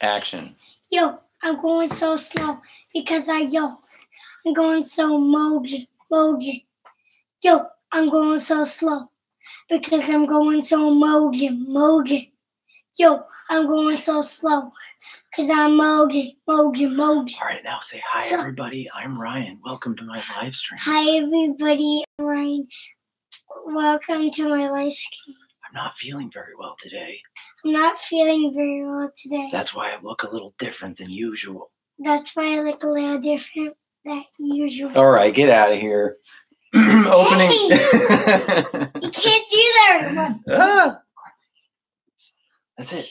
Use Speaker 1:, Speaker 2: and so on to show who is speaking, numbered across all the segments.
Speaker 1: Action.
Speaker 2: Yo, I'm going so slow because I'm going so mogi. Yo, I'm going so slow because I'm going so mogi. Yo, I'm going so slow because I'm mogi.
Speaker 1: All right, now say hi, everybody. I'm Ryan. Welcome to my live stream.
Speaker 2: Hi, everybody. I'm Ryan. Welcome to my live stream.
Speaker 1: I'm not feeling very well today.
Speaker 2: That's
Speaker 1: why I look a little different than usual.
Speaker 2: That's why I look a little different than usual.
Speaker 1: All right, get out of here. Opening.
Speaker 2: Hey! You can't do that.
Speaker 1: Ah! That's it.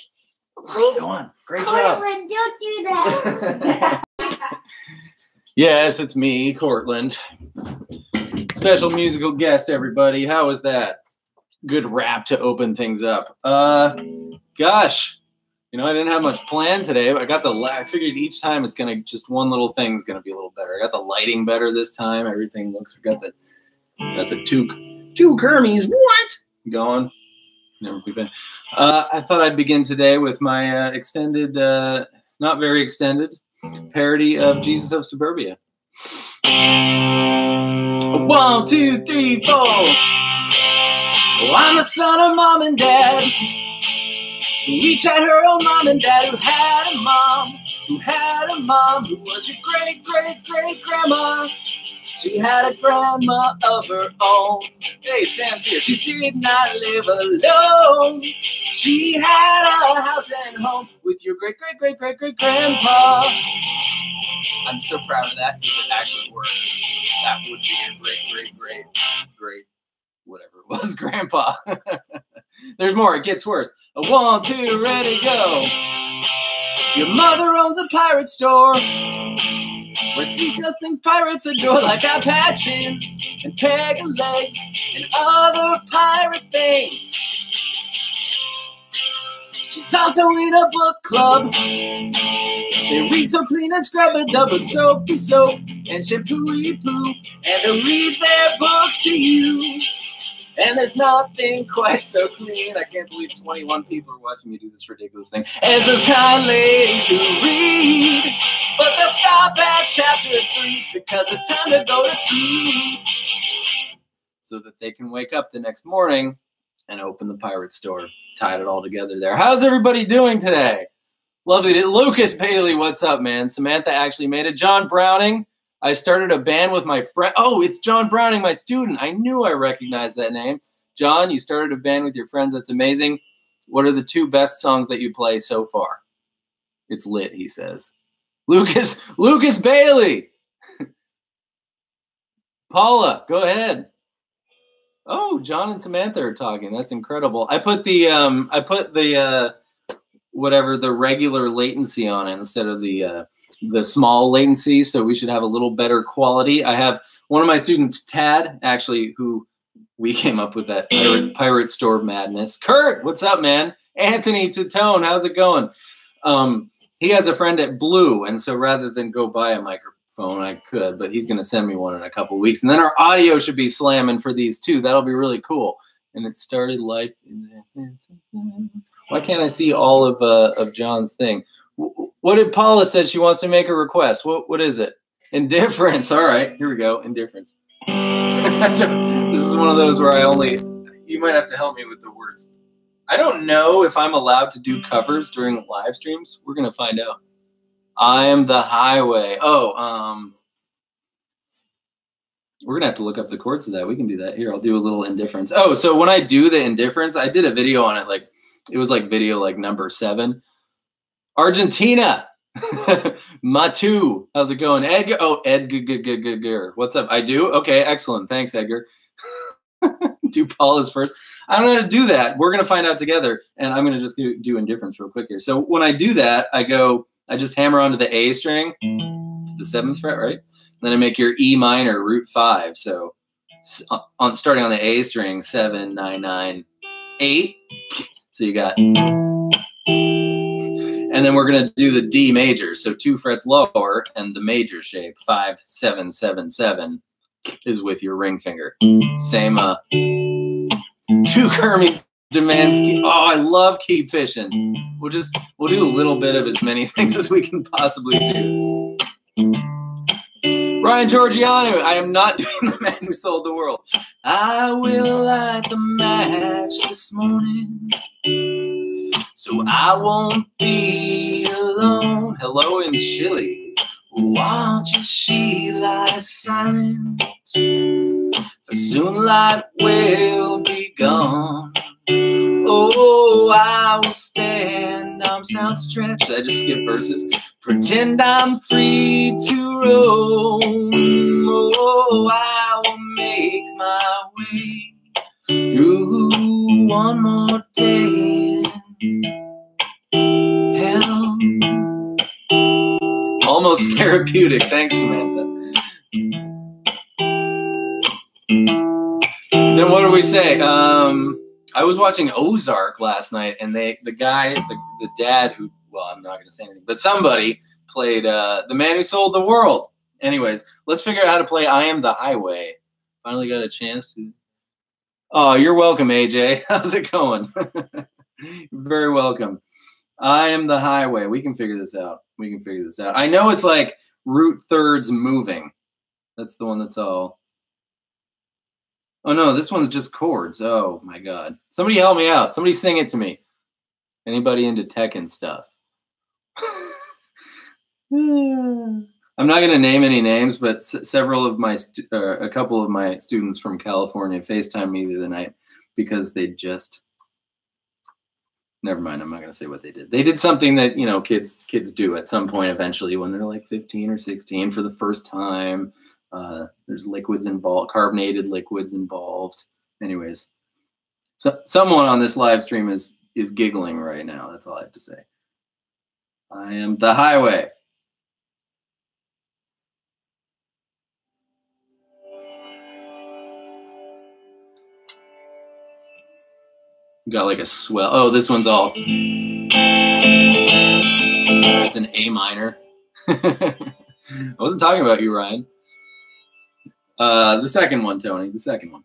Speaker 1: Go on. Great job.
Speaker 2: Cortland, don't do that.
Speaker 1: Yes, it's me, Cortland. Special musical guest, everybody. How was that? Good rap to open things up. Gosh, you know, I didn't have much planned today. But I figured each time it's gonna just one little thing's gonna be a little better. I got the lighting better this time. Everything looks. We got the two Kermies. What going? Never been. I thought I'd begin today with my extended, not very extended, parody of Jesus of Suburbia. 1, 2, 3, 4. Oh, I'm the son of mom and dad. Each had her own mom and dad who had a mom who was your great-great-great-grandma. She had a grandma of her own. Hey, Sam's here. She did not live alone. She had a house and home with your great-great-great-great-great-grandpa. I'm so proud of that because it actually works. That would be your great whatever it was, grandpa. There's more. It gets worse. 1, 2, ready, go. Your mother owns a pirate store where she sells things pirates adore, like eye patches and peg legs and other pirate things. She's also in a book club. They read so clean and scrub a dub with soapy soap and shampooey poo, and they'll read their books to you. And there's nothing quite so clean. I can't believe 21 people are watching me do this ridiculous thing. As those kind ladies who read, but they'll stop at chapter 3 because it's time to go to sleep, so that they can wake up the next morning and open the pirate store. Tied it all together there. How's everybody doing today? Lovely. Lucas Bailey, what's up, man? Samantha actually made it. John Browning. I started a band with my friend. Oh, it's John Browning, my student. I knew I recognized that name. John, you started a band with your friends. That's amazing. What are the 2 best songs that you play so far? It's lit, he says. Lucas Bailey. Paula, go ahead. Oh, John and Samantha are talking. That's incredible. I put the whatever, the regular latency on it instead of the small latency, so we should have a little better quality. I have one of my students, Tad, actually, who we came up with that pirate store madness. Kurt, what's up, man? Anthony Tutone, how's it going? He has a friend at Blue, and so rather than go buy a microphone, I could, but he's going to send me one in a couple weeks, and then our audio should be slamming for these too. That'll be really cool. And it started life. Why can't I see all of John's thing? What did Paula said? She wants to make a request. What is it? Indifference. All right, here we go. Indifference. This is one of those where you might have to help me with the words. I don't know if I'm allowed to do covers during live streams. We're going to find out. I am the highway. Oh, we're going to have to look up the chords of that. We can do that. Here, I'll do a little indifference. Oh, so when I do the indifference, I did a video on it. It was like video number 7. Argentina. Matu. How's it going? Edgar. Oh, Edgar. What's up? I do? Okay, excellent. Thanks, Edgar. Do Paula's first. I don't know how to do that. We're going to find out together, and I'm going to just do indifference real quick here. So when I do that, I just hammer onto the A string, to the 7th fret, right? Then I make your E minor root 5. So starting on the A string, 7, 9, 9, 8. So you got, and then we're going to do the D major. So 2 frets lower and the major shape, 5, 7, 7, 7 is with your ring finger. Same 2 Kermies Demansky. Oh, I love keep fishing. We'll do a little bit of as many things as we can possibly do. Ryan Giorgiano, I am not doing The Man Who Sold the World. I will light the match this morning, so I won't be alone. Hello in Chile. Watch as she lies silent, for soon light will be gone. Oh, I will stand, arms outstretched. Did I just skip verses? Pretend I'm free to roam. Oh, I will make my way through one more day. Hell, almost therapeutic. Thanks, Samantha. Then what do we say? I was watching Ozark last night, and the dad who, well, I'm not going to say anything, but somebody played The Man Who Sold the World. Anyways, let's figure out how to play I Am the Highway. Finally got a chance to. Oh, you're welcome, AJ. How's it going? Very welcome. I Am the Highway. We can figure this out. I know it's like root thirds moving. That's the one that's all. Oh, no, this one's just chords. Oh, my God. Somebody help me out. Somebody sing it to me. Anybody into tech and stuff? I'm not going to name any names, but a couple of my students from California FaceTimed me the other night because they just, never mind, I'm not going to say what they did. They did something that, kids do at some point eventually when they're like 15 or 16 for the first time. There's liquids involved, carbonated liquids involved. Anyways, so someone on this live stream is giggling right now. That's all I have to say. I am the highway. Got like a swell. Oh, this one's all. It's an A minor. I wasn't talking about you, Ryan. The second one, Tony. The second one.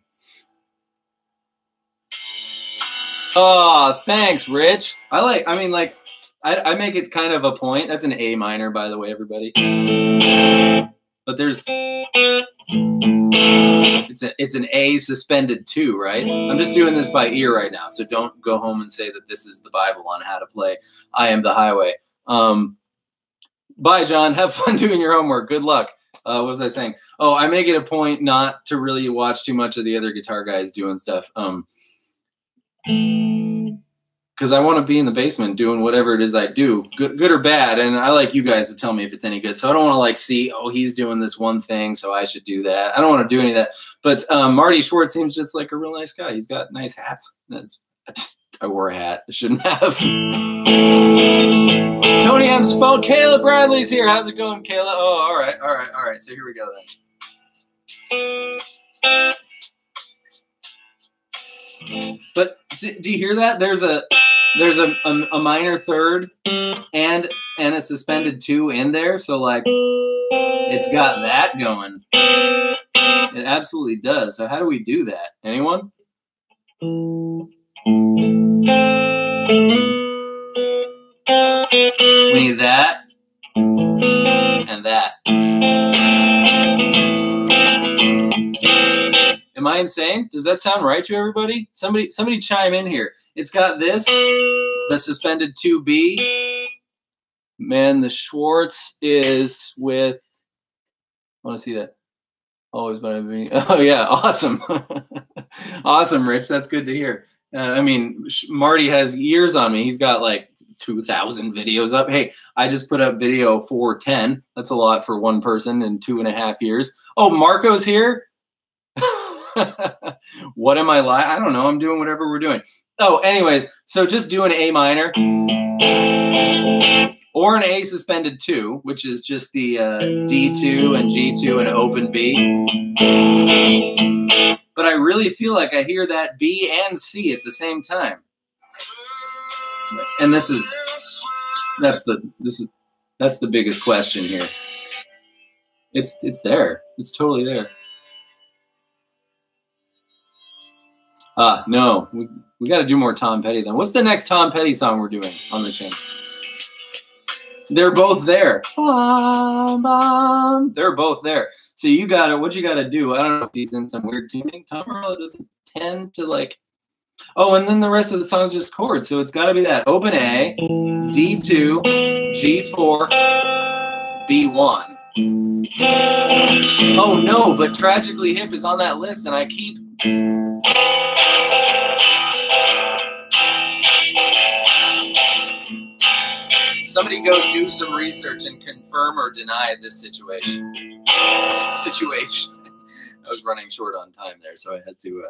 Speaker 1: Oh, thanks, Rich. I make it kind of a point. That's an A minor, by the way, everybody. But it's an A suspended 2, right? I'm just doing this by ear right now, so don't go home and say that this is the Bible on how to play I Am the Highway. Bye, John. Have fun doing your homework. Good luck. What was I saying? Oh, I make it a point not to really watch too much of the other guitar guys doing stuff. Because I want to be in the basement doing whatever it is I do, good or bad. And I like you guys to tell me if it's any good. So I don't want to see, oh, he's doing this one thing, so I should do that. I don't want to do any of that. But Marty Schwartz seems just like a real nice guy. He's got nice hats. I wore a hat. I shouldn't have. Tony M's phone. Kayla Bradley's here. How's it going, Kayla? Oh, all right. So here we go then. But do you hear that? There's a minor third and a suspended 2 in there. So like it's got that going. It absolutely does. So how do we do that? Anyone? We need that and that. Am I insane? Does that sound right to everybody? Somebody chime in here. It's got this, the suspended 2B. Man, the Schwartz is with. I want to see that. Always better than me. Oh yeah, awesome, awesome, Rich. That's good to hear. Marty has years on me. He's got like 2,000 videos up. Hey, I just put up video 410. That's a lot for one person in 2.5 years. Oh, Marco's here. What am I like? I don't know. I'm doing whatever we're doing. Oh, anyways, so just do an A minor or an A suspended 2, which is just the D2 and G2 and open B. But I really feel like I hear that B and C at the same time. And that's the biggest question here. It's there. It's totally there. No, We got to do more Tom Petty then. What's the next Tom Petty song we're doing on the channel? They're both there. They're both there. So you got to, what you got to do, I don't know if he's in some weird tuning. Tom Morello doesn't tend to like, oh, and then the rest of the song's just chords. So it's got to be that. Open A, D2, G4, B1. Oh no, but Tragically Hip is on that list and I keep... Somebody go do some research and confirm or deny this situation. I was running short on time there, so I had to...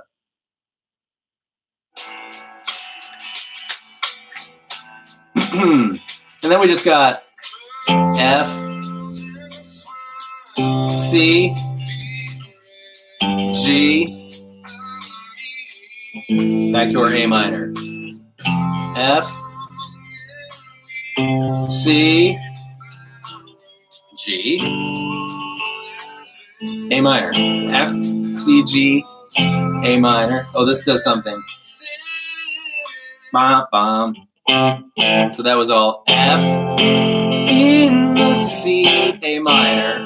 Speaker 1: And then we just got F, C, G, back to our A minor. F, C, G, A minor. F, C, G, A minor. Oh, this does something. Bom, bom. So that was all F in the C, A minor,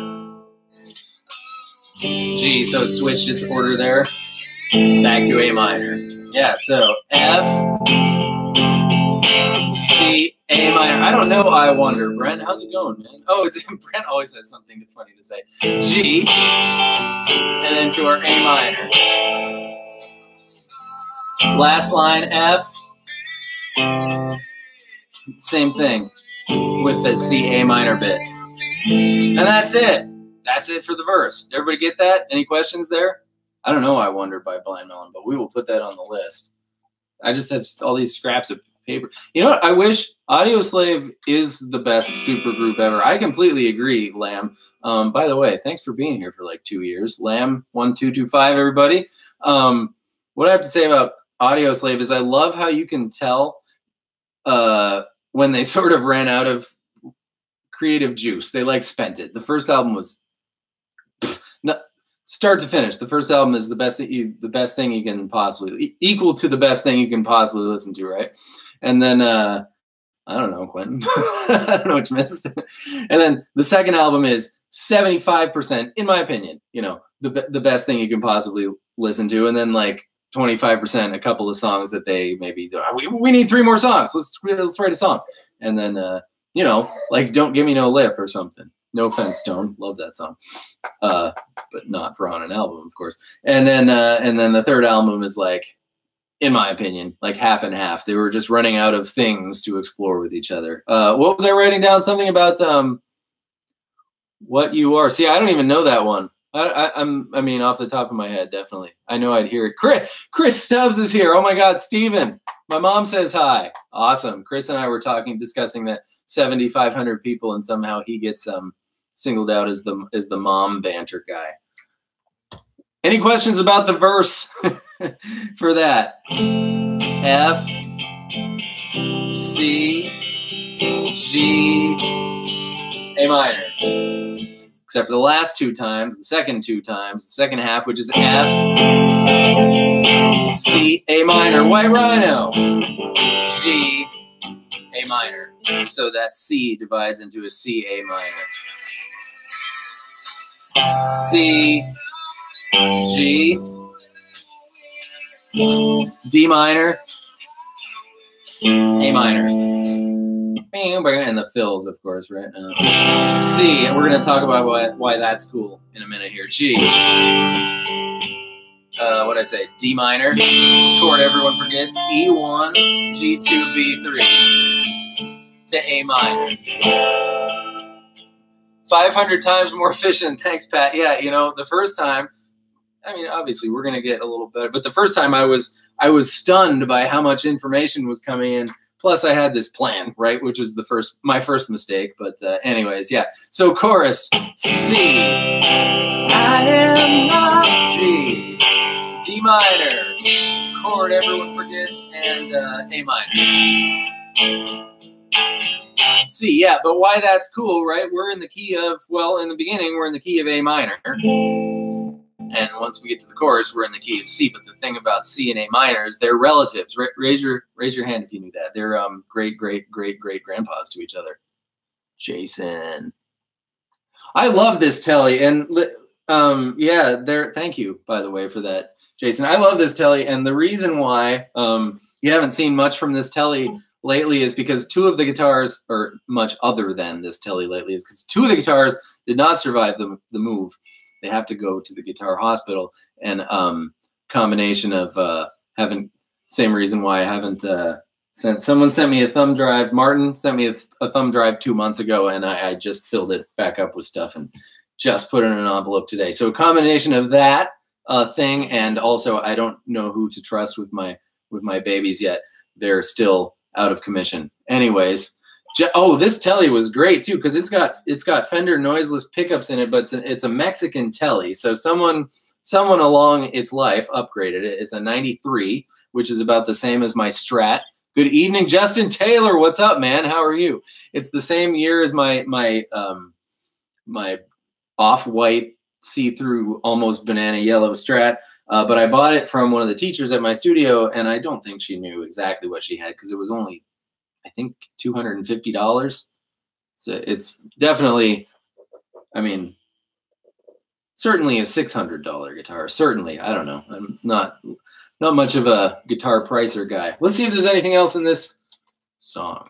Speaker 1: G. So it switched its order there. Back to A minor. Yeah, so F, C, A minor. I don't know, I wonder. Brent, how's it going, man? Oh, it's Brent always has something funny to say. G, and then to our A minor. Last line, F. Same thing with the C, A minor bit. And that's it. That's it for the verse. Everybody get that? Any questions there? I don't know, I Wonder by Blind Melon, but we will put that on the list. I just have all these scraps of paper. You know what? I wish Audioslave is the best supergroup ever. I completely agree, Lamb. By the way, thanks for being here for like 2 years. Lamb1225, everybody. What I have to say about Audioslave is I love how you can tell when they sort of ran out of creative juice. They like spent it. The first album was start to finish. The first album is the best thing you can possibly equal to the best thing you can possibly listen to, right? And then I don't know, Quentin. I don't know what you missed. And then the second album is 75%, in my opinion, you know, the best thing you can possibly listen to, and then like 25%, a couple of songs that they maybe we need 3 more songs. Let's write a song, and then you know, like Don't Give Me No Lip or something. No offense, Stone, love that song, but not for on an album, of course. And then the third album is like, in my opinion, like half and half. They were just running out of things to explore with each other. What was I writing down? Something about What You Are. See, I don't even know that one. I mean, off the top of my head, definitely. I know I'd hear it. Chris Stubbs is here. Oh my God, Steven. My mom says hi. Awesome. Chris and I were discussing that 7,500 people, and somehow he gets singled out as the mom banter guy. Any questions about the verse for that? F, C, G, A minor. Except for the last 2 times, the second 2 times, the second half, which is F, C, A minor, White Rhino, G, A minor. So that C divides into a C, A minor. C, G, D minor, A minor. And the fills, of course, right now. C, and we're going to talk about why that's cool in a minute here. G. What'd I say? D minor. Chord everyone forgets. E1, G2, B3 to A minor. 500 times more efficient. Thanks, Pat. Yeah, you know, the first time, I mean, obviously we're going to get a little better, but the first time I was stunned by how much information was coming in. Plus, I had this plan, right, which was my first mistake. But anyways, yeah. So chorus, C, I am not G, D minor, chord everyone forgets, and A minor. C, yeah, but why that's cool, right? We're in the key of, well, in the beginning, we're in the key of A minor. And once we get to the chorus, we're in the key of C. But the thing about C and A minor is they're relatives. Raise your hand if you knew that. They're great grandpas to each other. Jason, I love this telly, and yeah, thank you, by the way, for that, Jason. I love this telly, and the reason why you haven't seen much from this telly lately is because two of the guitars, or much other than this telly lately, is because two of the guitars did not survive the move. They have to go to the guitar hospital, and combination of same reason why I haven't someone sent me a thumb drive. Martin sent me a thumb drive 2 months ago, and I just filled it back up with stuff and just put it in an envelope today. So a combination of that thing, and also I don't know who to trust with my babies yet. They're still out of commission. Anyways. Oh, this telly was great too, because it's got Fender noiseless pickups in it, but it's a Mexican telly. So someone along its life upgraded it. It's a 93, which is about the same as my Strat. Good evening, Justin Taylor. What's up, man? How are you? It's the same year as my off-white see-through almost banana yellow Strat. But I bought it from one of the teachers at my studio, and I don't think she knew exactly what she had because it was only, I think, $250. So it's definitely, I mean, certainly a $600 guitar. Certainly, I don't know. I'm not much of a guitar pricer guy. Let's see if there's anything else in this song.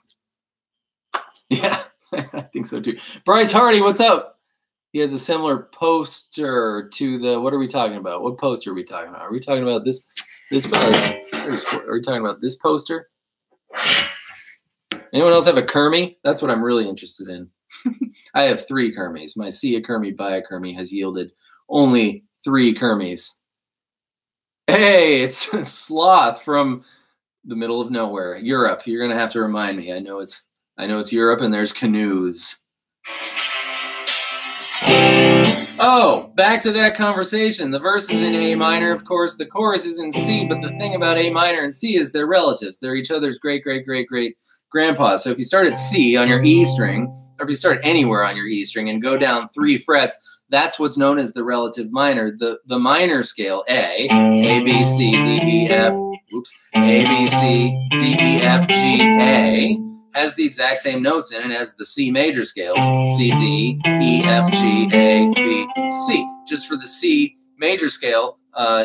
Speaker 1: Yeah, I think so too. Bryce Hardy, what's up? He has a similar poster to the, what are we talking about? What poster are we talking about? Are we talking about this are we talking about this poster? Anyone else have a Kermie? That's what I'm really interested in. I have 3 Kermies. My see a Kermie, buy a Kermie has yielded only 3 Kermies. Hey, it's Sloth from the middle of nowhere, Europe. You're gonna have to remind me. I know it's Europe, and there's canoes. Oh, back to that conversation. The verse is in A minor, of course. The chorus is in C, but the thing about A minor and C is they're relatives. They're each other's great grandpas. So if you start at C on your E string, or if you start anywhere on your E string and go down 3 frets, that's what's known as the relative minor. The minor scale, A, B, C, D, E, F, A, B, C, D, E, F, G, A, has the exact same notes in it as the C major scale, C, D, E, F, G, A, B, C. Just for the C major scale,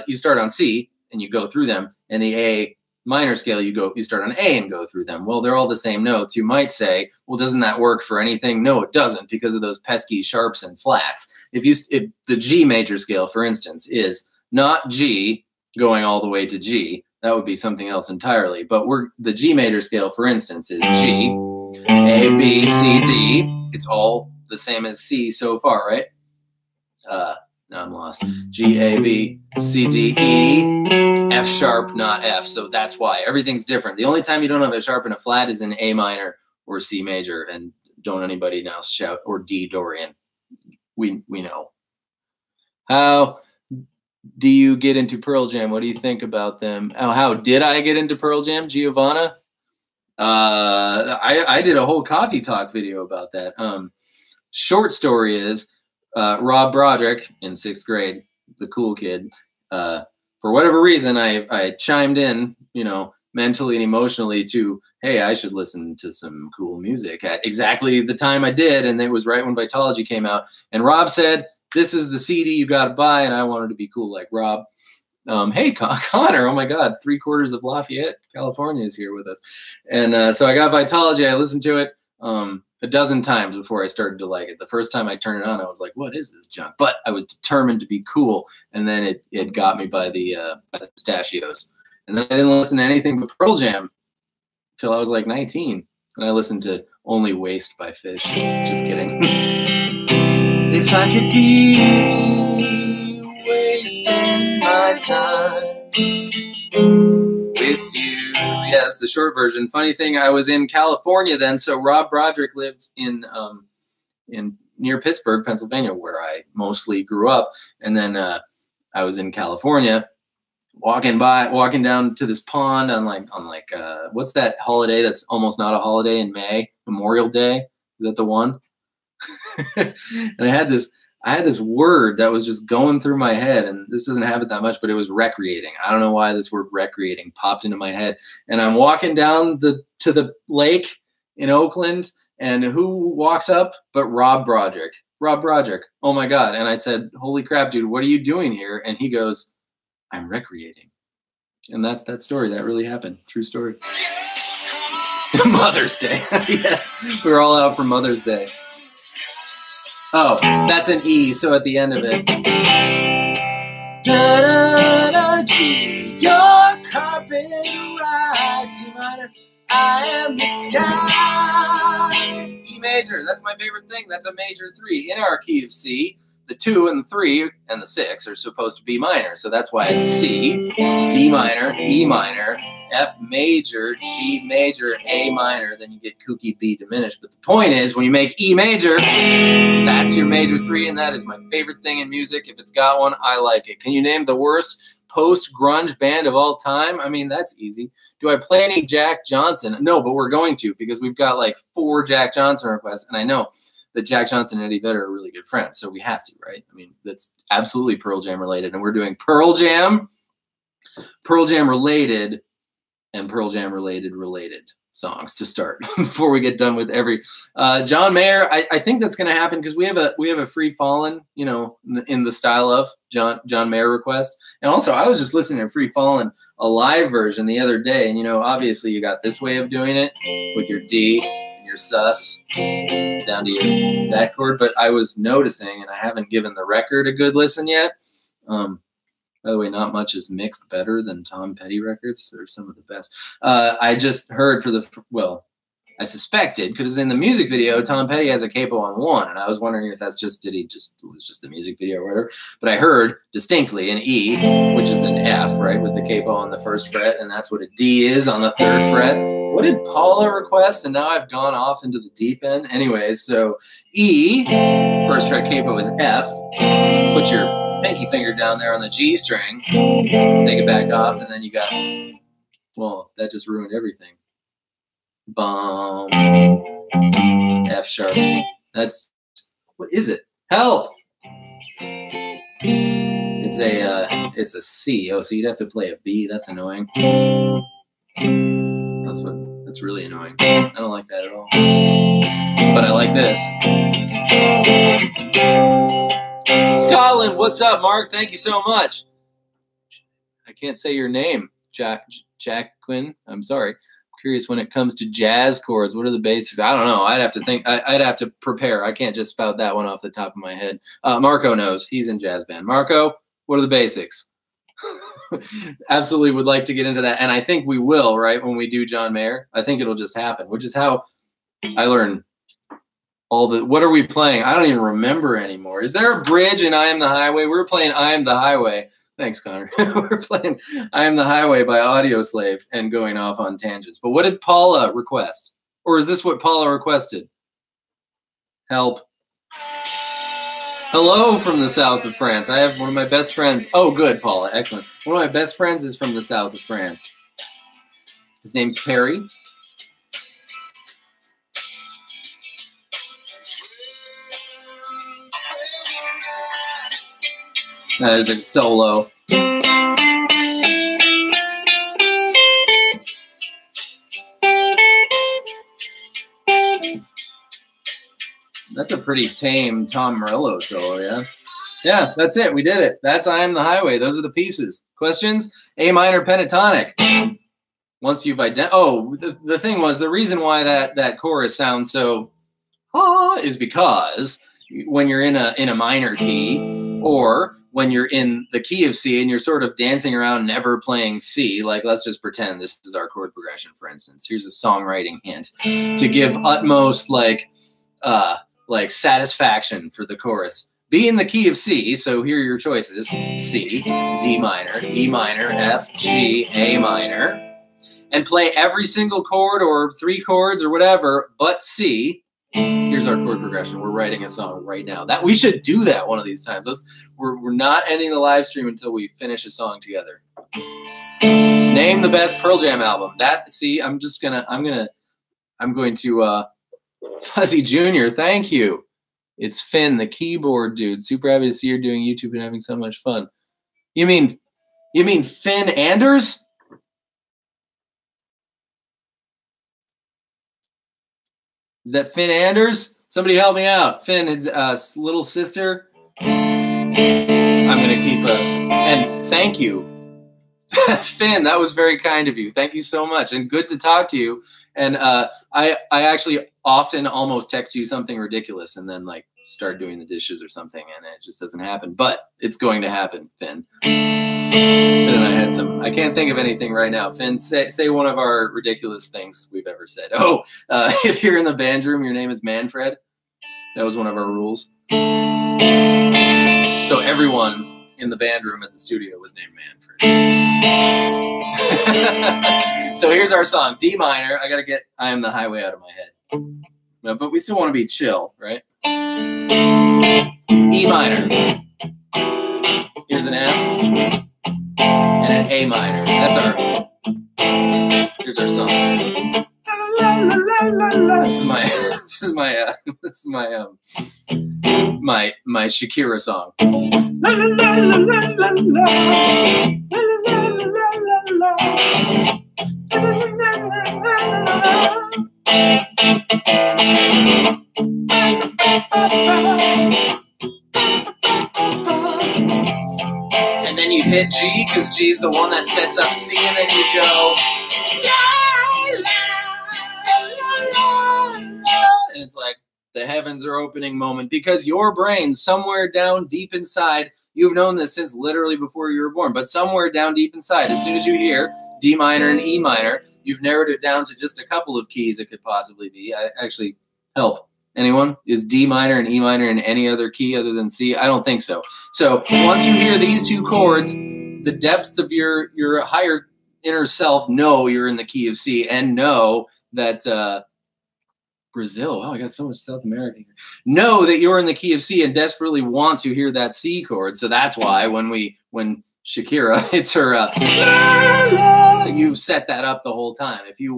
Speaker 1: you start on C and you go through them, and the A minor scale, you start on A and go through them. Well, they're all the same notes. You might say, well, doesn't that work for anything? No, it doesn't, because of those pesky sharps and flats. If the G major scale, for instance, is not G going all the way to G, that would be something else entirely. But the G major scale, for instance, is G, A, B, C, D. It's all the same as C so far, right? Now I'm lost. G, A, B, C, D, E, F sharp, not F. So that's why everything's different. The only time you don't have a sharp and a flat is in A minor or C major. And don't anybody now shout, or D Dorian. We know. How do you get into Pearl Jam? What do you think about them? Oh, how did I get into Pearl Jam, Giovanna? I did a whole coffee talk video about that. Short story is Rob Broderick in 6th grade, the cool kid. For whatever reason, I chimed in, mentally and emotionally to, hey, I should listen to some cool music at exactly the time I did. And it was right when Vitology came out. And Rob said, this is the CD you got to buy. And I wanted to be cool like Rob. Hey, Connor, oh my God, 3/4 of Lafayette, California is here with us. And so I got Vitology. I listened to it a dozen times before I started to like it. The first time I turned it on, I was like, what is this junk? But I was determined to be cool. And then it got me by the pistachios. And then I didn't listen to anything but Pearl Jam until I was like 19. And I listened to Only Waste by Fish. Just kidding. If I could be wasting my time with you. Yes, the short version. Funny thing, I was in California then, so Rob Broderick lived in near Pittsburgh, Pennsylvania, where I mostly grew up. And then I was in California, walking down to this pond on like what's that holiday that's almost not a holiday in May? Memorial Day. Is that the one? And I had this I had this word that was just going through my head, and this doesn't happen that much, but it was recreating. I don't know why this word recreating popped into my head. And I'm walking down to the lake in Oakland, and who walks up but Rob Broderick. Rob Broderick. Oh my God. And I said, holy crap, dude, what are you doing here? And he goes, I'm recreating. And that's that story. That really happened. True story. Mother's Day. Yes, we were all out for Mother's Day. Oh, that's an E, so at the end of it. Da, da, da, G, your carpet ride, D minor, I am the sky. E major, that's my favorite thing. That's a major 3 in our key of C. The 2 and the 3 and the 6 are supposed to be minor, so that's why it's C, D minor, E minor, F major, G major, A minor, then you get kooky B diminished. But the point is, when you make E major, that's your major 3, and that is my favorite thing in music. If it's got one, I like it. Can you name the worst post-grunge band of all time? I mean, that's easy. Do I play any Jack Johnson? No, but we're going to, because we've got like 4 Jack Johnson requests, and I know that Jack Johnson and Eddie Vedder are really good friends, so we have to, right? I mean, that's absolutely Pearl Jam related, and we're doing Pearl Jam related, and Pearl Jam related songs to start before we get done with every John Mayer. I think that's going to happen because we have a Free Fallin', you know, in the style of John Mayer request. And also, I was just listening to Free Fallin', a live version the other day, and you know, obviously you got this way of doing it with your D and your sus down to that chord. But I was noticing, and I haven't given the record a good listen yet. By the way, not much is mixed better than Tom Petty records. They're some of the best. I just heard I suspected, because in the music video, Tom Petty has a capo on 1, and I was wondering if that's just, it was just the music video or whatever. But I heard distinctly an E, which is an F, right, with the capo on the 1st fret, and that's what a D is on the 3rd fret. What did Paula request? And now I've gone off into the deep end. Anyways, so E, 1st fret capo is F. Put your pinky finger down there on the G string, take it back off, and then you got, well, that just ruined everything. Bum, F sharp. That's, what is it? Help! It's a C. Oh, so you'd have to play a B. That's annoying. That's really annoying. I don't like that at all. But I like this. Scotland, what's up, Mark? Thank you so much. I can't say your name, Jack Quinn. I'm sorry. I'm curious when it comes to jazz chords. What are the basics? I don't know. I'd have to think. I'd have to prepare. I can't just spout that one off the top of my head. Marco knows. He's in jazz band. Marco, what are the basics? Absolutely would like to get into that, and I think we will, right, when we do John Mayer. I think it'll just happen, which is how I learn all the, what are we playing? I don't even remember anymore. Is there a bridge in I Am the Highway? We're playing I Am the Highway. Thanks, Connor. We're playing I Am the Highway by Audioslave and going off on tangents. But what did Paula request? Or is this what Paula requested? Help. Hello from the south of France. I have one of my best friends. Oh, good, Paula. Excellent. One of my best friends is from the south of France. His name's Perry. That is a solo. That's a pretty tame Tom Morello solo, yeah? Yeah, that's it. We did it. That's I Am the Highway. Those are the pieces. Questions? A minor pentatonic. Once you've identified... Oh, the thing was, the reason why that chorus sounds so... is because when you're in a minor key, or when you're in the key of C and you're sort of dancing around never playing C, like let's just pretend this is our chord progression, for instance. Here's a songwriting hint to give utmost like satisfaction for the chorus. Be in the key of C, so here are your choices. C, D minor, E minor, F, G, A minor, and play every single chord or 3 chords or whatever but C. Here's our chord progression. We're writing a song right now. That we should do that one of these times. We're not ending the live stream until we finish a song together. Name the best Pearl Jam album. I'm going to Fuzzy Jr. Thank you. It's Finn, the keyboard dude. Super happy to see you're doing YouTube and having so much fun. You mean Finn Anders? Is that Finn Anders? Somebody help me out. Finn, his little sister. I'm gonna keep and thank you. Finn, that was very kind of you. Thank you so much, and good to talk to you. And I actually often almost text you something ridiculous and then like start doing the dishes or something, and it just doesn't happen. But it's going to happen, Finn. Finn and I had some. I can't think of anything right now. Finn, say one of our ridiculous things we've ever said. Oh, if you're in the band room, your name is Manfred. That was one of our rules. So everyone in the band room at the studio was named Manfred. So here's our song, D minor. I Am the Highway out of my head. No, but we still want to be chill, right? E minor. Here's an F and an A minor. Here's our song. This is my Shakira song. And then you hit G, because G is the one that sets up C, and then you go, and it's like the heavens are opening moment, because your brain somewhere down deep inside, you've known this since literally before you were born, but somewhere down deep inside, as soon as you hear D minor and E minor, you've narrowed it down to just a couple of keys it could possibly be. Actually, help. Anyone? Is D minor and E minor in any other key other than C? I don't think so. So once you hear these two chords, the depths of your higher inner self know you're in the key of C, and know that Brazil. Wow, I got so much South America here. Know that you're in the key of C and desperately want to hear that C chord. So that's why when Shakira hits her you set that up the whole time. If you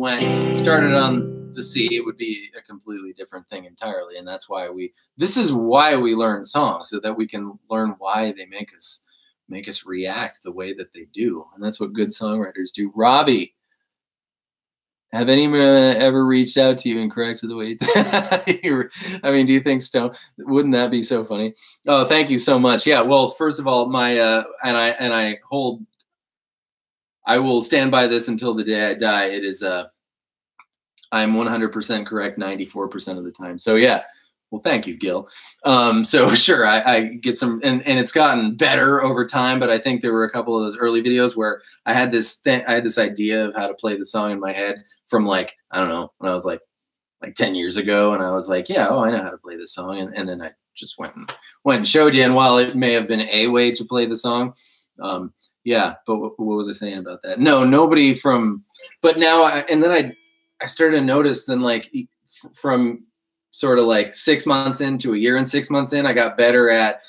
Speaker 1: started on the C, it would be a completely different thing entirely. And that's why this is why we learn songs, so that we can learn why they make us react the way that they do. And that's what good songwriters do. Robbie, have anyone ever reached out to you and corrected the way I mean, do you think Stone, wouldn't that be so funny? Oh, thank you so much. Yeah, well, first of all, I will stand by this until the day I die. It is I'm 100% correct 94% of the time. So yeah, well, thank you, Gil. So sure, I get some, and it's gotten better over time, but I think there were a couple of those early videos where I had this idea of how to play the song in my head from like, I don't know, when I was like 10 years ago, and I was like, yeah, I know how to play this song. And then I just went and showed you. And while it may have been a way to play the song, yeah, but what was I saying about that? No, nobody from, but now, and then I started to notice then, like, from sort of like 6 months into a year and 6 months in, I got better at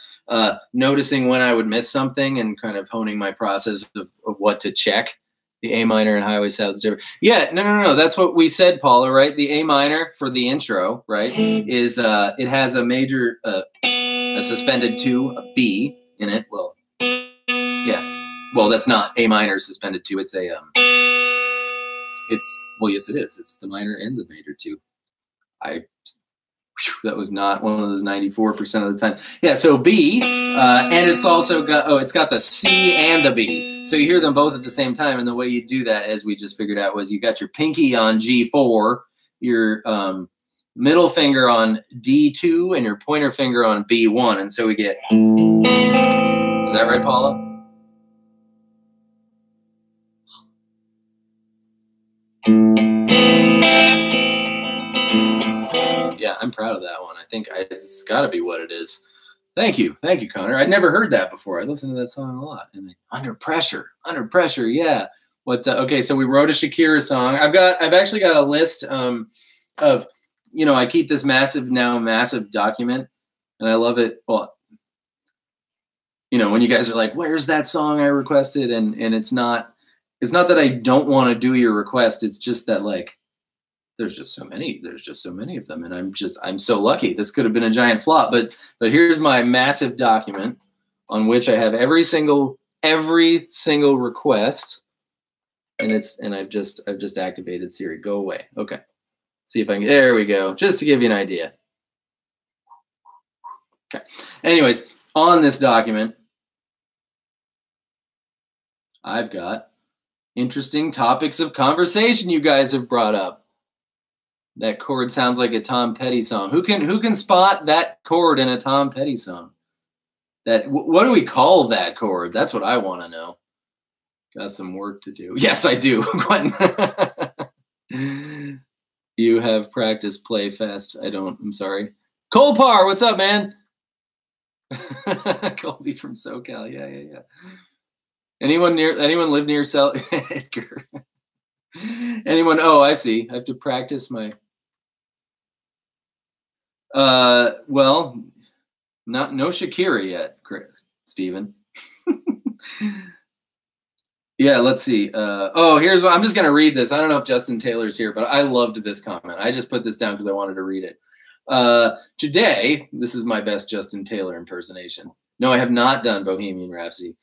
Speaker 1: noticing when I would miss something and kind of honing my process of what to check. The A minor and Highway sounds different. Yeah, no. That's what we said, Paula, right? The A minor for the intro, right, is it has a major, a suspended 2, a B in it. Well, yeah. Well, that's not A minor suspended 2. It's well, yes, it is. It's the minor and the major 2. That was not one of those 94% of the time. Yeah, so B, and it's also got, it's got the C and the B. So you hear them both at the same time, and the way you do that, as we just figured out, was you got your pinky on G4, your middle finger on D2, and your pointer finger on B1, and so we get, is that right, Paula? Yeah, I'm proud of that one. I think it's got to be what it is. Thank you, Connor. I'd never heard that before. I listened to that song a lot. And Under Pressure, yeah. What? Okay, so we wrote a Shakira song. I've actually got a list of, I keep this massive document, and I love it. Well, when you guys are like, "Where's that song I requested?" and it's not that I don't want to do your request. It's just that, like, there's just so many of them, and I'm so lucky. This could have been a giant flop, but here's my massive document on which I have every single request, and I've just activated Siri. Go away. Okay. See if I can, there we go. Just to give you an idea. Okay. Anyways, on this document, I've got interesting topics of conversation you guys have brought up. That chord sounds like a Tom Petty song. Who can spot that chord in a Tom Petty song? What do we call that chord? That's what I want to know. Got some work to do. Yes, I do, Quentin. You have practiced Playfest. I don't. I'm sorry. Colpar, what's up, man? Colby from SoCal. Yeah. Anyone live near Edgar? Anyone? Oh, I see. I have to practice my. Well, no Shakira yet, Stephen. Yeah, let's see. Oh, here's what I'm just gonna read this. I don't know if Justin Taylor's here, but I loved this comment. I just put this down because I wanted to read it. Today, this is my best Justin Taylor impersonation. No, I have not done Bohemian Rhapsody.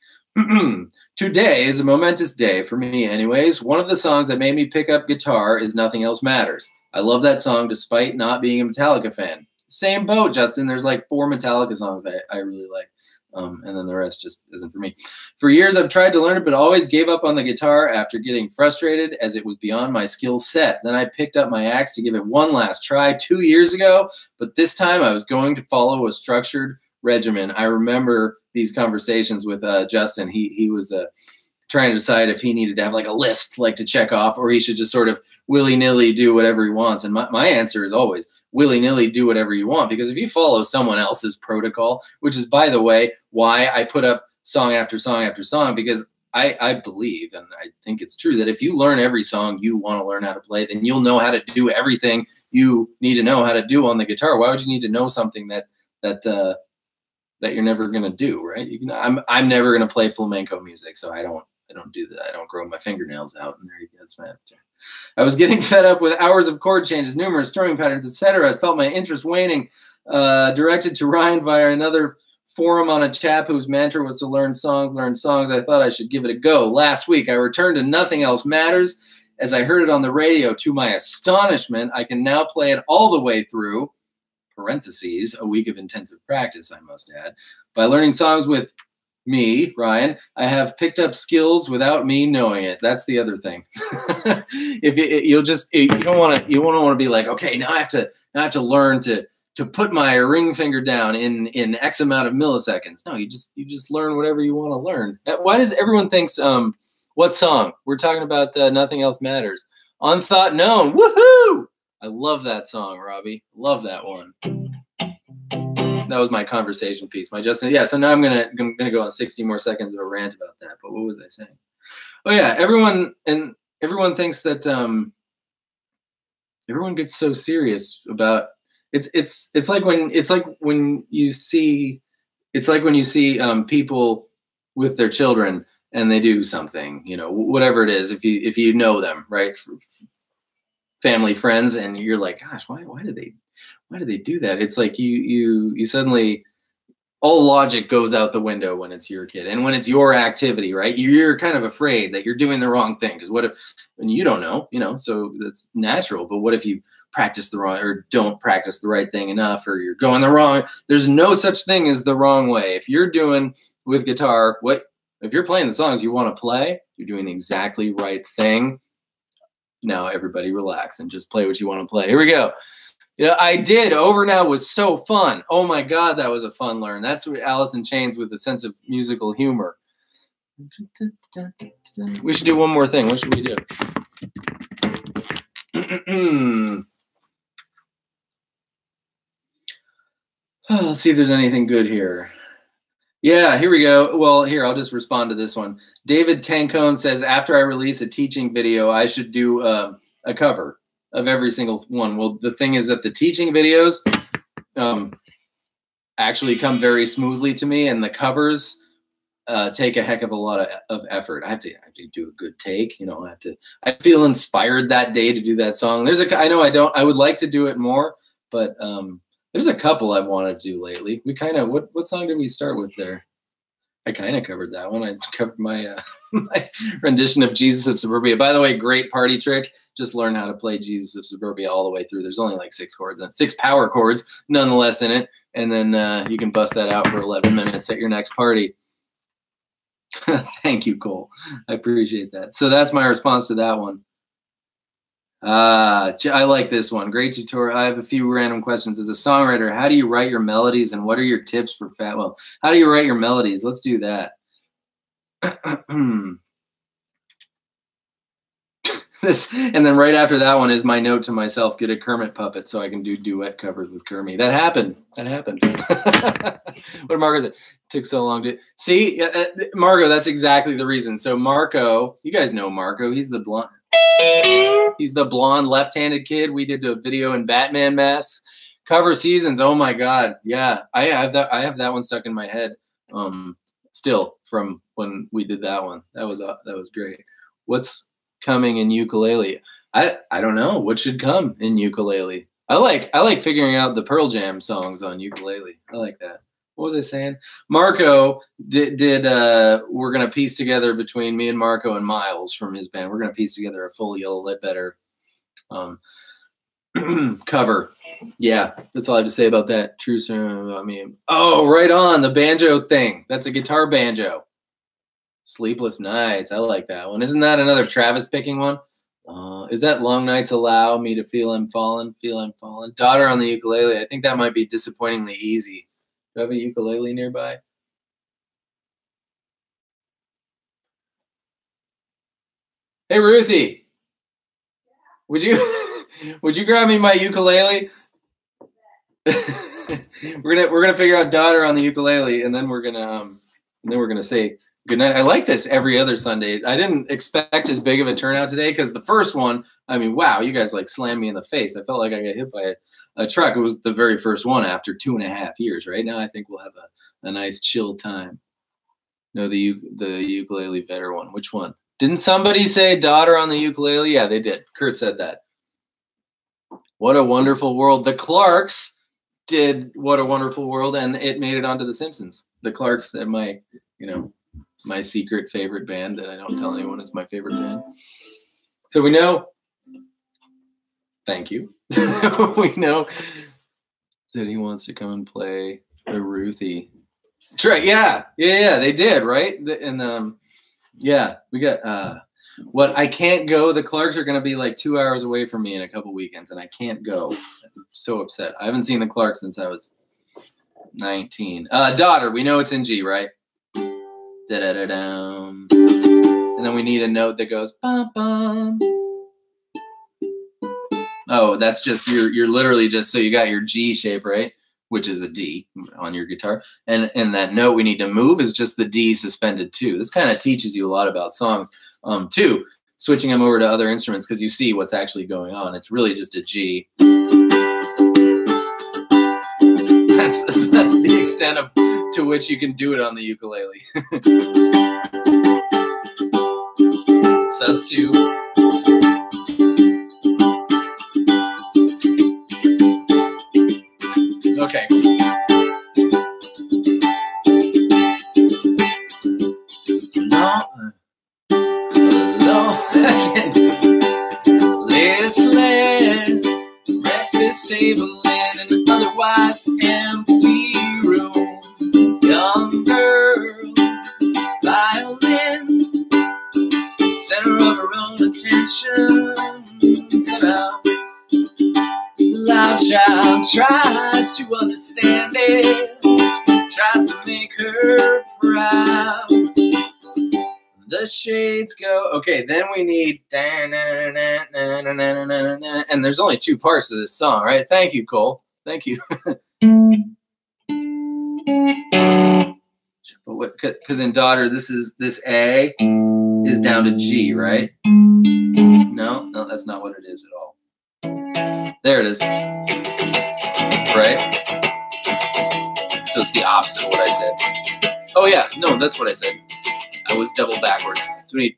Speaker 1: Today is a momentous day for me anyways. One of the songs that made me pick up guitar is Nothing Else Matters. I love that song despite not being a Metallica fan. Same boat, Justin. There's like 4 Metallica songs I really like. And then the rest just isn't for me. For years, I've tried to learn it, but always gave up on the guitar after getting frustrated as it was beyond my skill set. Then I picked up my axe to give it one last try 2 years ago, but this time I was going to follow a structured regimen. I remember these conversations with Justin. He was trying to decide if he needed to have like a list like to check off, or he should just sort of willy-nilly do whatever he wants. And my answer is always willy-nilly do whatever you want, because if you follow someone else's protocol, which is, by the way, why I put up song after song after song, because I believe, and I think it's true, that if you learn every song you want to learn how to play, then you'll know how to do everything you need to know how to do on the guitar. Why would you need to know something that you're never going to do, right? I'm never going to play flamenco music, so I don't do that. I don't grow my fingernails out, and there you go. That's my answer. I was getting fed up with hours of chord changes, numerous strumming patterns, etc. I felt my interest waning. Directed to Ryan via another forum on a chap whose mantra was to learn songs. I thought I should give it a go. Last week, I returned to Nothing Else Matters as I heard it on the radio. To my astonishment, I can now play it all the way through, parentheses, a week of intensive practice, I must add. By learning songs with me, Ryan, I have picked up skills without me knowing it. That's the other thing. If you don't want to be like, okay, now I have to learn to put my ring finger down in X amount of milliseconds. No, you just learn whatever you want to learn. Why does everyone think what song? We're talking about Nothing Else Matters. On Thought Known. Woohoo! I love that song, Robbie. Love that one. That was my conversation piece. My Justin. Yeah, so now I'm gonna go on 60 more seconds of a rant about that. But what was I saying? Oh yeah, everyone thinks that everyone gets so serious about it's like when you see people with their children and they do something, whatever it is, if you know them, right? Family, friends, and you're like, gosh, why do they do that? It's like you suddenly, all logic goes out the window when it's your kid and when it's your activity, right? You're kind of afraid that you're doing the wrong thing, because what if, and you don't know, so that's natural. But what if you practice the wrong, or don't practice the right thing enough, or you're going the wrong? There's no such thing as the wrong way. If you're doing with guitar, if you're playing the songs you want to play, you're doing the exactly right thing. Now everybody relax and just play what you want to play. Here we go. I did. Over Now was so fun. Oh my God, that was a fun learn. That's what Alice in Chains with a sense of musical humor. We should do one more thing. What should we do? Let's see if there's anything good here. Yeah, here we go. Well, here, I'll just respond to this one. David Tancone says, after I release a teaching video, I should do a cover of every single one. Well, the thing is that the teaching videos actually come very smoothly to me, and the covers, take a heck of a lot of effort. I have to do a good take. You know, I feel inspired that day to do that song. I would like to do it more, but there's a couple I've wanted to do lately. We kind of, what song did we start with there? I kind of covered that one. I covered my my rendition of Jesus of Suburbia. By the way, great party trick. Just learn how to play Jesus of Suburbia all the way through. There's only like 6 chords, 6 power chords, nonetheless, in it. And then you can bust that out for 11 minutes at your next party. Thank you, Cole. I appreciate that. So that's my response to that one. I like this one. Great tutorial. I have a few random questions. As a songwriter, how do you write your melodies, and what are your tips for well, how do you write your melodies? Let's do that. And then right after that one is my note to myself: get a Kermit puppet so I can do duet covers with Kermit. That happened. That happened. What Marco said. Took so long to see. Marco, that's exactly the reason. So Marco, you guys know Marco. He's the blonde. He's the blonde left-handed kid. We did a video in Batman masks. Cover seasons. Oh my God. Yeah. I have that one stuck in my head. Still from when we did that one. That was great. What's coming in ukulele? I don't know. What should come in ukulele? I like figuring out the Pearl Jam songs on ukulele. I like that. What was I saying? Marco did we're going to piece together between me and Marco and Miles from his band. We're going to piece together a full Yellow Lit Better cover. Yeah, that's all I have to say about that. True story about me. Oh, right on. The banjo thing. That's a guitar banjo. Sleepless Nights. I like that one. Isn't that another Travis picking one? Is that Long Nights Allow Me to Feel I'm Falling? Feel I'm Falling. Daughter on the ukulele. I think that might be disappointingly easy. Do you have a ukulele nearby? Hey, Ruthie. Would you grab me my ukulele? we're gonna figure out Daughter on the ukulele, and then we're gonna say good night. I like this every other Sunday. I didn't expect as big of a turnout today because the first one, I mean, wow, you guys like slammed me in the face. I felt like I got hit by a truck. It was the very first one after 2.5 years. Right now, I think we'll have a nice chill time. No, the ukulele better one. Which one? Didn't somebody say Daughter on the ukulele? Yeah, they did. Kurt said that. What a Wonderful World. The Clarks did What a Wonderful World, and it made it onto The Simpsons. The Clarks, they're my secret favorite band that I don't tell anyone is my favorite band. So we know. Thank you. We know that he wants to come and play the Ruthie. Yeah, they did, right? And yeah, we got what I can't go. The Clarks are going to be like 2 hours away from me in a couple weekends, and I can't go. I'm so upset. I haven't seen the Clarks since I was 19. Daughter, we know it's in G, right? Da-da-da-dum. And then we need a note that goes bum bum. Oh, that's just you're literally just so you got your G shape, right? Which is a D on your guitar. And that note we need to move is just the D suspended too. This kind of teaches you a lot about songs. Too, switching them over to other instruments because you see what's actually going on. It's really just a G. That's the extent to which you can do it on the ukulele. Sus 2. Okay. Listless, breakfast table in an otherwise empty room. Young girl, violin, center of her own attention. Set out. The loud child tries to understand it, tries to make her proud. The shades go. Okay, then we need. And there's only 2 parts to this song, right? Thank you, Cole. Thank you. But what? Because in Daughter, this A is down to G, right? No, that's not what it is at all. There it is. Right? So it's the opposite of what I said. Oh yeah, no, that's what I said. I was double backwards. So we need.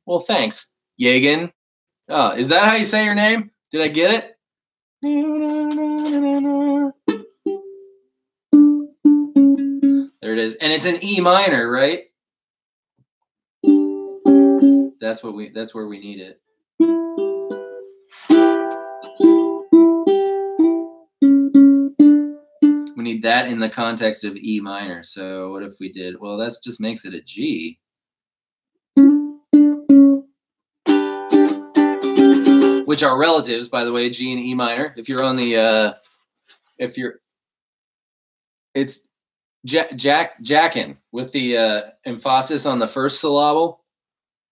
Speaker 1: Well, thanks, Yagan. Is that how you say your name? Did I get it? There it is, and it's an E minor, right? That's where we need it. We need that in the context of E minor. So what if we did? Well, that just makes it a G. Which are relatives, by the way, G and E minor. If you're on the, it's jackin with the emphasis on the first syllable.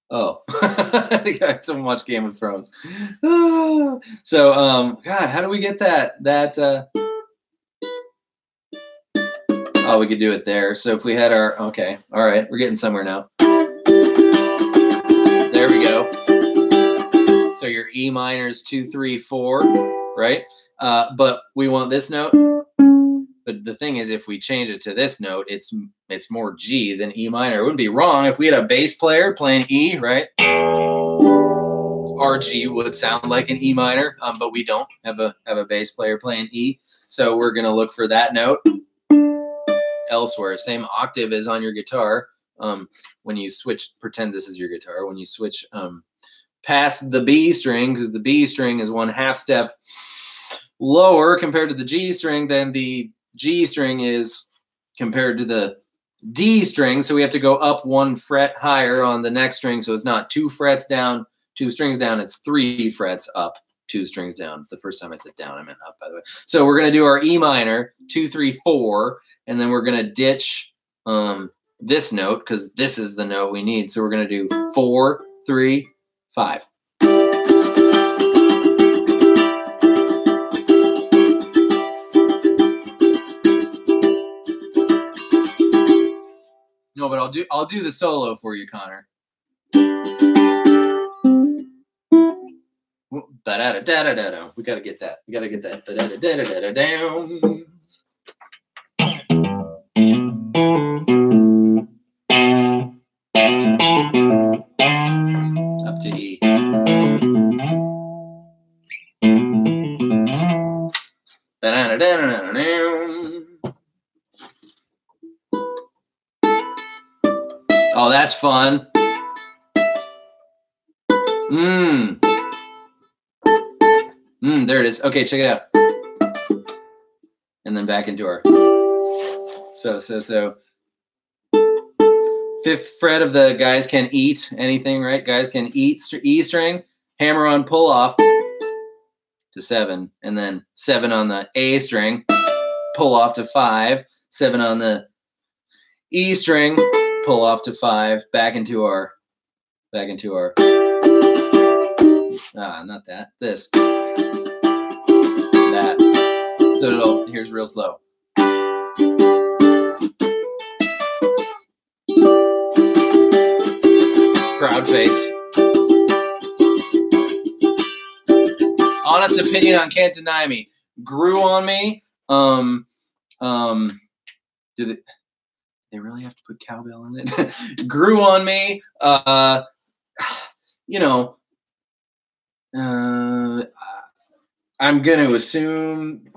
Speaker 1: Oh, I think I had so much Game of Thrones. So, God, how do we get that? Oh, we could do it there. So if we had our, okay, all right, we're getting somewhere now. There we go. So your E minor is 2, 3, 4, right? But we want this note. But the thing is, if we change it to this note, it's more G than E minor. It wouldn't be wrong if we had a bass player playing E, right? Our G would sound like an E minor, but we don't have a bass player playing E. So we're gonna look for that note elsewhere. Same octave as on your guitar. When you switch, pretend this is your guitar. When you switch past the B string, because the B string is 1/2 step lower compared to the G string, then the G string is compared to the D string. So we have to go up 1 fret higher on the next string. So it's not 2 frets down, 2 strings down. It's 3 frets up, 2 strings down. The first time I said down, I meant up, by the way. So we're going to do our E minor, 2, 3, 4, and then we're going to ditch this note because this is the note we need. So we're going to do 4, 3, 5. No, but I'll do the solo for you, Connor. Da-da-da-da-da-da. We gotta get that. We gotta get that. Da-da-da-da-da-down. Up to E. Oh, that's fun. There it is. Okay, check it out. And then back into our. So. 5th fret of the guys can eat anything, right? Guys can eat E string, hammer on pull off to 7, and then 7 on the A string, pull off to 5, 7 on the E string, pull off to 5, back into our, not that, this, that. So here's real slow. Proud face. Honest opinion on Can't Deny Me. Grew on me. Did they really have to put cowbell in it? Grew on me. You know, I'm going to assume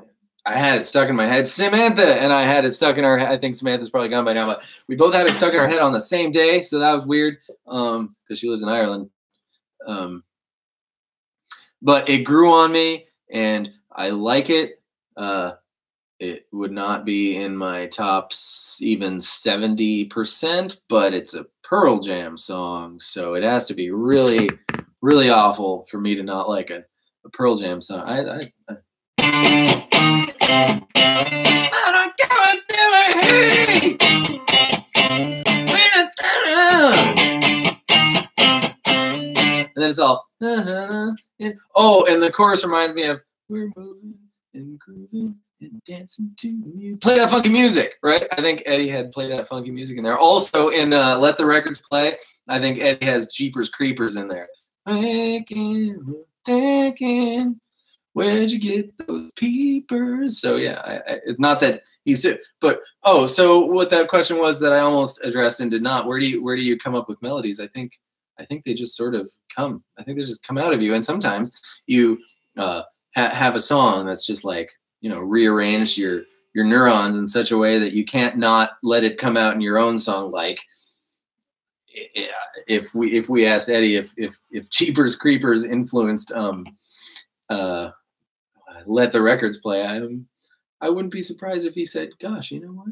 Speaker 1: I had it stuck in my head. Samantha and I had it stuck in our head. I think Samantha's probably gone by now, but we both had it stuck in our head on the same day. So that was weird because she lives in Ireland. But it grew on me and I like it. It would not be in my top even 70%, but it's a Pearl Jam song. So it has to be really, really awful for me to not like a Pearl Jam song. I don't give a damn, hey! And then it's all, and the chorus reminds me of, we're moving and grooving and dancing to you. Play that funky music, right? I think Eddie had played that funky music in there. Also in Let the Records Play, I think Eddie has Jeepers Creepers in there. Where'd you get those peepers? So yeah, it's not that he's, but oh, so what that question was that I almost addressed and did not. Where do you come up with melodies? I think they just sort of come. I think they just come out of you. And sometimes you have a song that's just like, you know, rearranged your neurons in such a way that you can't not let it come out in your own song. Like if we asked Eddie if Jeepers Creepers influenced Let the Records Play, I wouldn't be surprised if he said, gosh, you know what,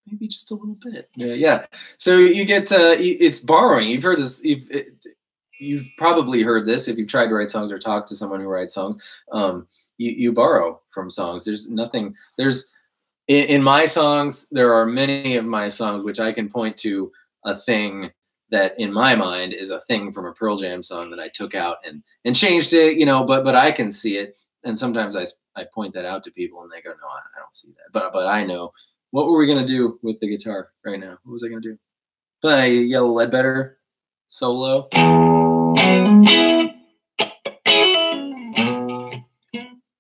Speaker 1: maybe just a little bit. Yeah. So you get it's borrowing. You've heard this, you've probably heard this if you've tried to write songs or talked to someone who writes songs. You borrow from songs. There's nothing, in my songs, there are many of my songs which I can point to a thing that in my mind is a thing from a Pearl Jam song that I took out and changed it, you know, but I can see it. And sometimes I point that out to people and they go, no, I don't see that. But I know. What were we going to do with the guitar right now? What was I going to do? Play Yellow Ledbetter solo.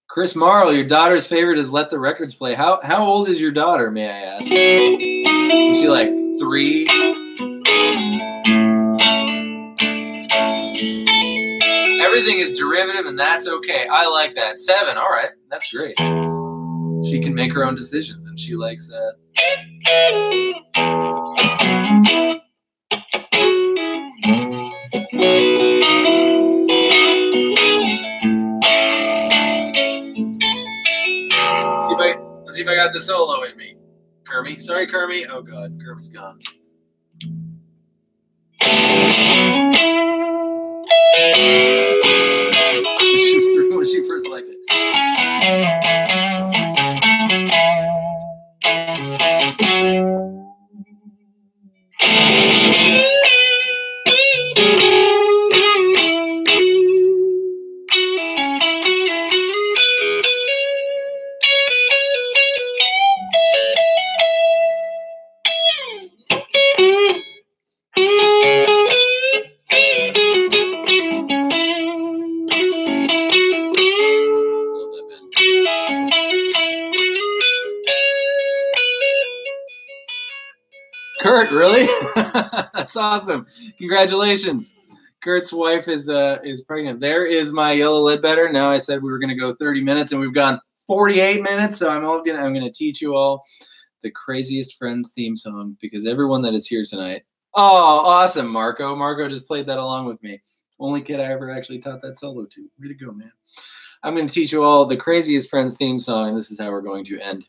Speaker 1: Chris Marl, your daughter's favorite is Let the Records Play. How old is your daughter, may I ask? Is she like 3? Everything is derivative, and that's okay. I like that. 7, all right, that's great. She can make her own decisions, and she likes that. Let's see if I got the solo in me. Kermie, sorry, Kermie. Oh God, Kermie's gone. She was 3 when she first liked it. Kurt, really? That's awesome. Congratulations. Kurt's wife is pregnant. There is my Yellow Ledbetter. Now I said we were going to go 30 minutes and we've gone 48 minutes. So I'm going to teach you all the Craziest Friends theme song because everyone that is here tonight. Oh, awesome, Marco. Marco just played that along with me. Only kid I ever actually taught that solo to. Way to go, man. I'm going to teach you all the Craziest Friends theme song, and this is how we're going to end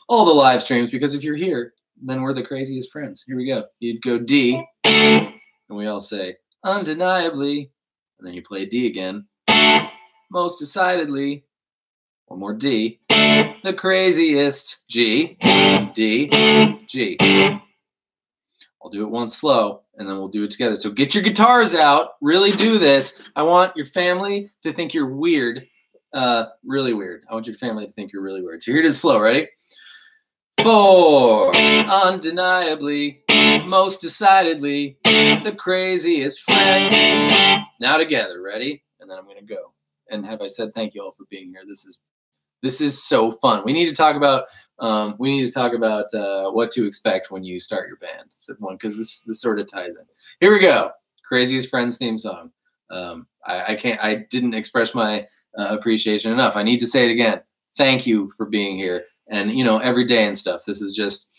Speaker 1: all the live streams because if you're here, then we're the craziest friends. Here we go. You'd go D, and we all say, undeniably, and then you play D again. Most decidedly, one more D. The craziest, G, D, G. I'll do it once slow, and then we'll do it together. So get your guitars out. Really do this. I want your family to think you're weird. Really weird. I want your family to think you're really weird. So here it is slow. Ready? 4, undeniably, most decidedly, the craziest friends. Now together, ready? And then I'm going to go. And have I said thank you all for being here? This is so fun. We need to talk about what to expect when you start your band. Because this sort of ties in. Here we go. Craziest Friends theme song. I didn't express my appreciation enough. I need to say it again. Thank you for being here. And, you know, every day and stuff. This is just,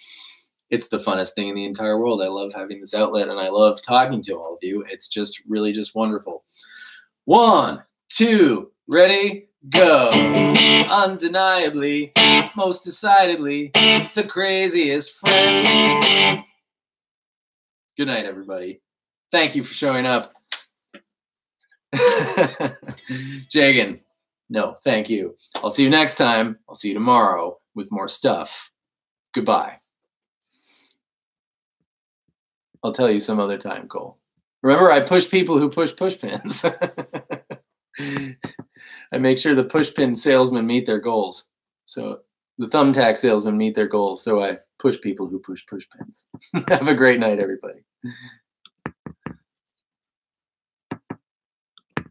Speaker 1: it's the funnest thing in the entire world. I love having this outlet and I love talking to all of you. It's just really just wonderful. 1, 2, ready, go. Undeniably, most decidedly, the craziest friends. Good night, everybody. Thank you for showing up. Jagan, no, thank you. I'll see you next time. I'll see you tomorrow with more stuff. Goodbye. I'll tell you some other time, Cole. Remember, I push people who push pins. I make sure the push pin salesmen meet their goals. So the thumbtack salesmen meet their goals. So I push people who push pins. Have a great night, everybody.